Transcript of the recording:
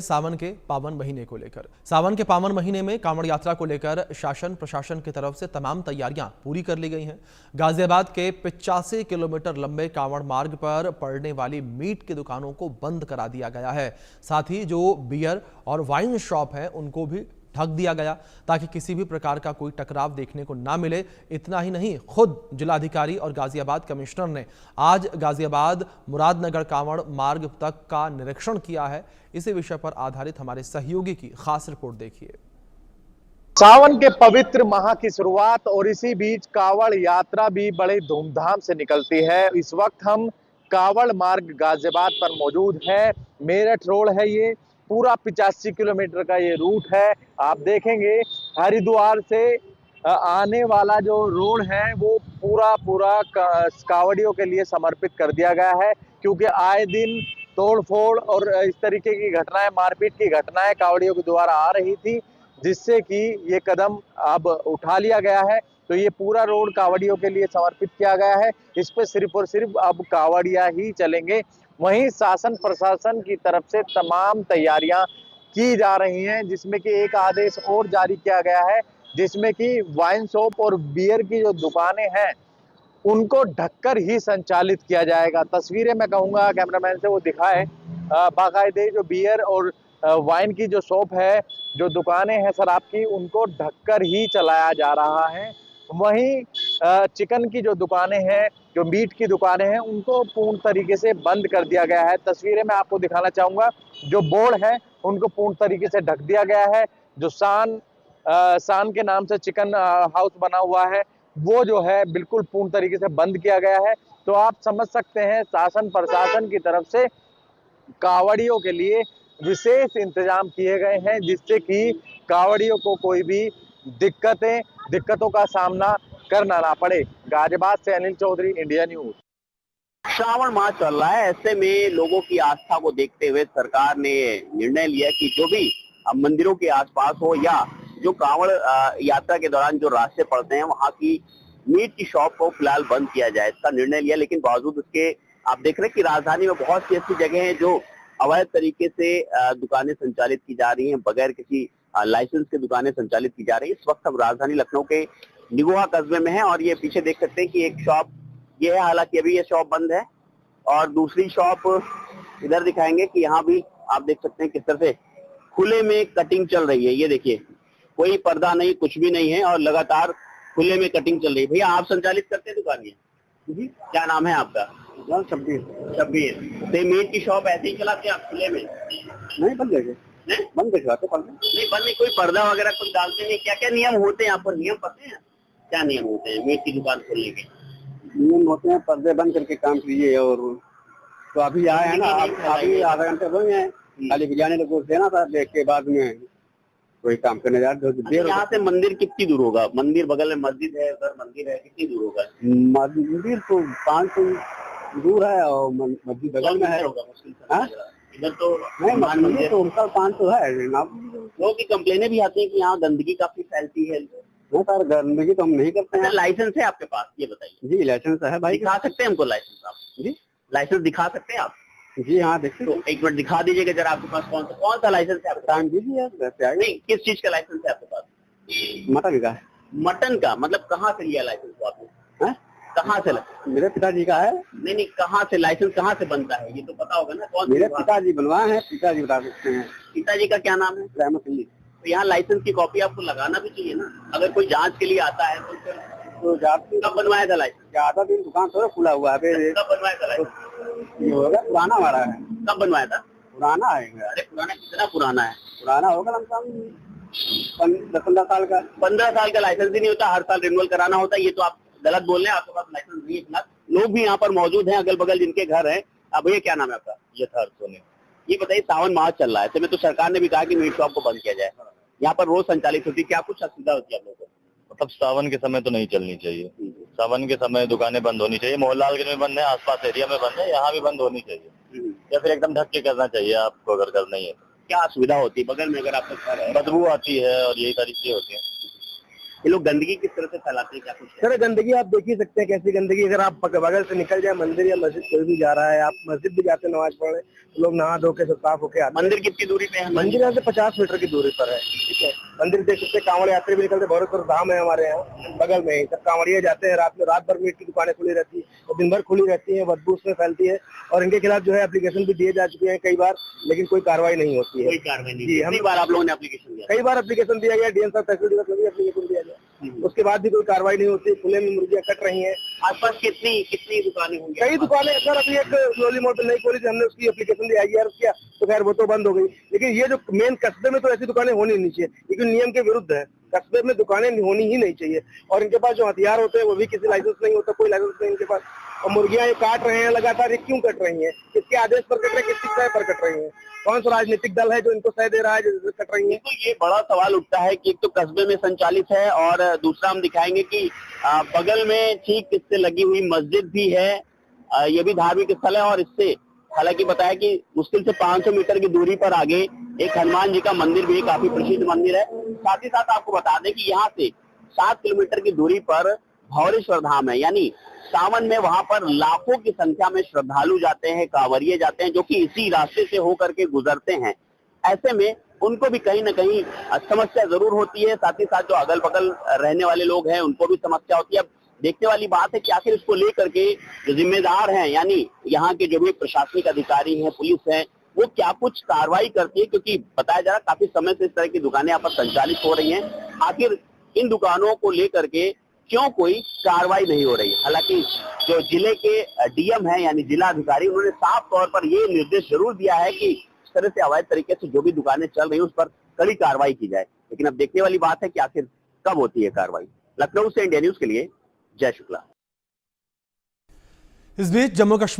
सावन के पावन महीने में कांवड़ यात्रा को लेकर शासन प्रशासन की तरफ से तमाम तैयारियां पूरी कर ली गई हैं। गाजियाबाद के 85 किलोमीटर लंबे कांवड़ मार्ग पर पड़ने वाली मीट की दुकानों को बंद करा दिया गया है। साथ ही जो बियर और वाइन शॉप है उनको भी ढक दिया गया ताकि किसी भी प्रकार का कोई टकराव देखने को ना मिले। इतना ही नहीं, खुद जिलाधिकारी और गाजियाबाद कमिश्नर ने आज गाजियाबाद मुरादनगर कांवड़ मार्ग तक का निरीक्षण किया है। इसी विषय पर आधारित हमारे सहयोगी की खास रिपोर्ट देखिए। सावन के पवित्र माह की शुरुआत और इसी बीच कांवड़ यात्रा भी बड़े धूमधाम से निकलती है। इस वक्त हम कांवड़ मार्ग गाजियाबाद पर मौजूद है। मेरठ रोड है, ये पूरा 85 किलोमीटर का ये रूट है। आप देखेंगे हरिद्वार से आने वाला जो रोड है वो पूरा कांवड़ियों के लिए समर्पित कर दिया गया है, क्योंकि आए दिन तोड़फोड़ और इस तरीके की घटनाएं, मारपीट की घटनाएं कांवड़ियों के द्वारा आ रही थी, जिससे कि ये कदम अब उठा लिया गया है। तो ये पूरा रोड कांवड़ियों के लिए समर्पित किया गया है। इस पे सिर्फ और सिर्फ अब कांवड़िया ही चलेंगे। वहीं शासन प्रशासन की तरफ से तमाम तैयारियां की जा रही हैं, जिसमें कि एक आदेश और जारी किया गया है, जिसमें कि वाइन शॉप और बियर की जो दुकानें हैं उनको ढककर ही संचालित किया जाएगा। तस्वीरें मैं कहूंगा कैमरामैन से वो दिखाए। बाकायदे जो बियर और वाइन की जो शॉप है, जो दुकानें हैं शराब की, उनको ढककर ही चलाया जा रहा है। वहीं चिकन की जो दुकानें हैं, जो मीट की दुकानें हैं, उनको पूर्ण तरीके से बंद कर दिया गया है। तस्वीरें मैं आपको दिखाना चाहूंगा। जो बोर्ड है उनको पूर्ण तरीके से ढक दिया गया है। जो शान के नाम से चिकन हाउस बना हुआ है वो जो है बिल्कुल पूर्ण तरीके से बंद किया गया है। तो आप समझ सकते हैं शासन प्रशासन की तरफ से कांवड़ियों के लिए विशेष इंतजाम किए गए हैं, जिससे कि कांवड़ियों को कोई भी दिक्कतों का सामना करना ना पड़े। गाजियाबाद से अनिल चौधरी, इंडिया न्यूज। श्रावण माह चल रहा है, ऐसे में लोगों की आस्था को देखते हुए सरकार ने निर्णय लिया कि जो भी मंदिरों के आसपास हो या जो कांवड़ यात्रा के दौरान जो रास्ते पड़ते हैं वहां की मीट की शॉप को फिलहाल बंद किया जाए, इसका निर्णय लिया। लेकिन बावजूद उसके आप देख रहे हैं कि राजधानी में बहुत सी ऐसी जगह हैं जो अवैध तरीके से दुकानें संचालित की जा रही हैं, बगैर किसी लाइसेंस के दुकानें संचालित की जा रही है। इस वक्त हम राजधानी लखनऊ के निगोहा कस्बे में हैं और ये पीछे देख सकते हैं कि एक शॉप ये है, हालांकि अभी ये शॉप बंद है। और दूसरी शॉप इधर दिखाएंगे कि यहाँ भी आप देख सकते हैं किस तरह से खुले में कटिंग चल रही है। ये देखिए, कोई पर्दा नहीं, कुछ भी नहीं है और लगातार खुले में कटिंग चल रही है। भैया आप संचालित करते हैं दुकान ये? जी, क्या नाम है आपका? शब्बीर। तो मीट की शॉप ऐसे ही चलाते हैं आप खुले में? नहीं, बंद करके बंद करवाते नहीं, बंद नहीं, कोई पर्दा वगैरह कुछ डालते नहीं? क्या क्या नियम होते हैं यहाँ पर? नियम पता है क्या नियम होते हैं मीट की दुकान खोलने के? नियम होते हैं, पर्दे बंद करके काम कीजिए। और तो अभी आए हैं ना, अभी आधा घंटे बंद है, खाली बिरयानी को देना था, देख के बाद में कोई काम करने जा रहे। यहाँ से मंदिर कितनी दूर होगा? मंदिर बगल में मस्जिद है, उधर मंदिर है, कितनी दूर होगा? मंदिर तो 500 दूर है और मस्जिद बगल में है। इधर तो नहीं, मंदिर तो उनका 500 है। लोगों की कंप्लेने भी आती है कि यहाँ गंदगी काफी फैलती है। नहीं सर, गंदगी तो हम नहीं करते हैं। लाइसेंस है आपके पास, ये बताइए? जी लाइसेंस है भाई। दिखा सकते हैं हमको लाइसेंस आप? जी लाइसेंस दिखा सकते हैं आप? जी हाँ, देखिए तो एक मिनट दिखा दीजिएगा जरा, आपके पास कौन सा लाइसेंस है? टाइम दीजिए। नहीं, किस चीज का लाइसेंस है आपके पास? मटन का। मटन का मतलब कहाँ से लिया लाइसेंस आपने? कहाँ से? मेरे पिताजी का है। नहीं, कहाँ से लाइसेंस कहाँ से बनता है ये तो पता होगा ना? कौन? मेरे पिताजी बनवाए हैं, पिताजी बता सकते हैं। पिताजी का क्या नाम है? रहमत अली। तो यहाँ लाइसेंस की कॉपी आपको लगाना भी चाहिए ना, अगर कोई जांच के लिए आता है तो फिर। तो कब बनवाया था लाइसेंस? ज्यादा दिन दुकान थोड़ा खुला हुआ है। कब बनवाया था लाइसेंस? ये होगा पुराना हमारा है। कब बनवाया था? पुराना है। अरे पुराना कितना पुराना है? पुराना होगा लमसम 10-15 साल का। 15 साल का लाइसेंस ही नहीं होता, हर साल रिन्यूअल कराना होता है। ये तो आप गलत बोल रहे हैं, आपके पास लाइसेंस नहीं है। लोग भी यहाँ पर मौजूद हैं अगल बगल जिनके घर हैं। अब भैया क्या नाम है आपका? यथार्थ सोने। ये बताइए, सावन माह चल रहा है, तो सरकार ने भी कहा कि मीट शॉप को बंद किया जाए, यहाँ पर रोज संचालित होती है, क्या कुछ असुविधा होती है आप लोगों को? मतलब सावन के समय तो नहीं चलनी चाहिए। सावन के समय दुकानें बंद होनी चाहिए। मोहनलालगंज में बंद है, आसपास एरिया में बंद है, यहाँ भी बंद होनी चाहिए। या फिर एकदम ढक के करना चाहिए आपको, अगर करना ही है तो। क्या असुविधा होती है? बगल में अगर आपका घर है, बदबू आती है और यही सारी चीजें होती है। ये लोग गंदगी किस तरह से फैलाते हैं, क्या कुछ है? सर गंदगी आप देख ही सकते हैं कैसी गंदगी। अगर आप बगल से निकल जाए मंदिर या मस्जिद कोई भी जा रहा है, आप मस्जिद भी जाते हैं नमाज पढ़ने, तो लोग नहा धो के सब साफ होके आते हैं। मंदिर कितनी दूरी पे है? मंदिर यहाँ से 50 मीटर की दूरी पर है। ठीक है, मंदिर देख सकते हैं, कांवड़ यात्री भी निकलते, भरतपुर धाम है हमारे यहाँ बगल में ही, सब कांवड़िया जाते हैं। रात भर मीट की दुकानें खुली रहती है और दिन भर खुली रहती है, बदबू उसमें फैलती है। और इनके खिलाफ जो है एप्लीकेशन भी दिए जा चुके हैं कई बार, लेकिन कोई कार्रवाई नहीं होती है। कोई कार्रवाई नहीं। जी, कितनी बार आप लोगों ने एप्लीकेशन दिया? कई बार एप्लीकेशन दिया गया, डीएम साहब तहसील एप्लीकेशन दिया गया, उसके बाद भी कोई कार्रवाई नहीं होती। खुले में मुर्गियां कट रही हैं। आसपास कितनी दुकानें होंगी? कई दुकानें सर, अभी एक लोली मोड़ पे नई खोली थी, हमने उसकी एप्लीकेशन दी, IR किया, तो खैर वो तो बंद हो गई। लेकिन ये जो मेन कस्बे में तो ऐसी दुकानें होनी नहीं चाहिए, लेकिन नियम के विरुद्ध है। कस्बे में दुकानें होनी ही नहीं चाहिए। और इनके पास जो हथियार होते हैं वो भी किसी लाइसेंस नहीं होता, कोई लाइसेंस नहीं इनके पास। और मुर्गियां ये काट रहे हैं लगातार, ये क्यों कट रही हैं? किसके आदेश पर कट रही है, किसकी सह पर कट रही है? कौन सा राजनीतिक दल है जो इनको सह दे रहा है जो कट रही है? तो ये बड़ा सवाल उठता है कि एक तो कस्बे में संचालित है और दूसरा हम दिखाएंगे कि बगल में ठीक इससे लगी हुई मस्जिद भी है। ये भी धार्मिक स्थल है और इससे हालांकि बताया कि मुश्किल से 500 मीटर की दूरी पर आगे एक हनुमान जी का मंदिर भी काफी प्रसिद्ध मंदिर है। साथ ही साथ आपको बता दें कि यहाँ से 7 किलोमीटर की दूरी पर भौरेश्वर धाम है, यानी सावन में वहां पर लाखों की संख्या में श्रद्धालु जाते हैं, कांवरिये जाते हैं, जो कि इसी रास्ते से होकर के गुजरते हैं। ऐसे में उनको भी कहीं ना कहीं समस्या जरूर होती है। साथ ही साथ जो अगल बगल रहने वाले लोग हैं उनको भी समस्या होती है। अब देखने वाली बात है कि आखिर इसको लेकर के जो जिम्मेदार हैं, यानी यहाँ के जो भी प्रशासनिक अधिकारी हैं, पुलिस है, वो क्या कुछ कार्रवाई करती है, क्योंकि बताया जा रहा है काफी समय से इस तरह की दुकानें यहाँ पर संचालित हो रही हैं। आखिर इन दुकानों को लेकर के क्यों कोई कार्रवाई नहीं हो रही? हालांकि जो जिले के DM है यानी जिला अधिकारी, उन्होंने साफ तौर पर ये निर्देश जरूर दिया है कि इस तरह से अवैध तरीके से जो भी दुकानें चल रही हैं उस पर कड़ी कार्रवाई की जाए। लेकिन अब देखने वाली बात है कि आखिर कब होती है कार्रवाई। लखनऊ से इंडिया न्यूज के लिए जय शुक्ला। इस बीच जम्मू कश्मीर